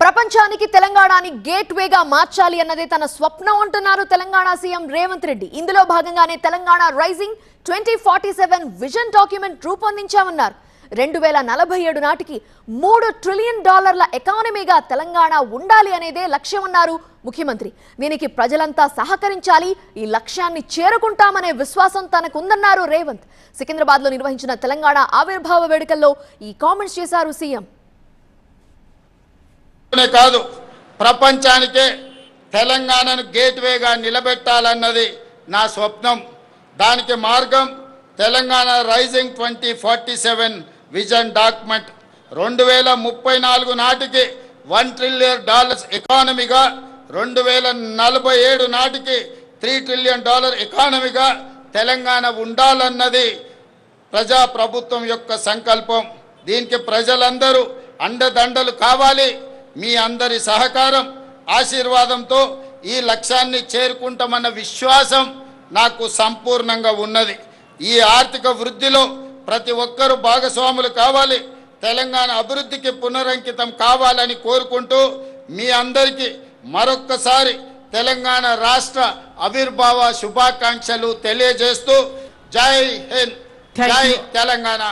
ప్రపంచానికి తెలంగాణని గేట్వేగా మార్చాలి అన్నదే తన స్వప్నం అంటున్నారు తెలంగాణ సీఎం రేవంత్ రెడ్డి. ఇందులో భాగంగానే తెలంగాణ రైజింగ్ 2047 విజన్ డాక్యుమెంట్ రూపొందించామన్నారు. 2047 నాటికి $3 ట్రిలియన్ ఎకానమీగా తెలంగాణ ఉండాలి అనేదే లక్ష్యమన్నారు ముఖ్యమంత్రి. దీనికి ప్రజలంతా సహకరించాలి, ఈ లక్ష్యాన్ని చేరుకుంటామనే విశ్వాసం తనకుందన్నారు రేవంత్. సికింద్రాబాద్లో నిర్వహించిన తెలంగాణ ఆవిర్భావ వేడుకల్లో ఈ కామెంట్స్ చేశారు సీఎం. కాదు, ప్రపంచానికే తెలంగాణను గేట్వేగా నిలబెట్టాలన్నది నా స్వప్నం. దానికి మార్గం తెలంగాణ రైజింగ్ 2047 విజన్ డాక్యుమెంట్. 2034 నాటికి $1 ట్రిలియన్ ఎకానమీగా, 2047 నాటికి $3 ట్రిలియన్ ఎకానమీగా తెలంగాణ ఉండాలన్నది ప్రజాప్రభుత్వం యొక్క సంకల్పం. దీనికి ప్రజలందరూ అండదండలు కావాలి. మీ అందరి సహకారం, ఆశీర్వాదంతో ఈ లక్ష్యాన్ని చేరుకుంటామన్న విశ్వాసం నాకు సంపూర్ణంగా ఉన్నది. ఈ ఆర్థిక వృద్ధిలో ప్రతి ఒక్కరూ భాగస్వాములు కావాలి, తెలంగాణ అభివృద్ధికి పునరంకితం కావాలని కోరుకుంటూ మీ అందరికీ మరొక్కసారి తెలంగాణ రాష్ట్ర ఆవిర్భావ శుభాకాంక్షలు తెలియజేస్తూ జై హింద్, జై తెలంగాణ.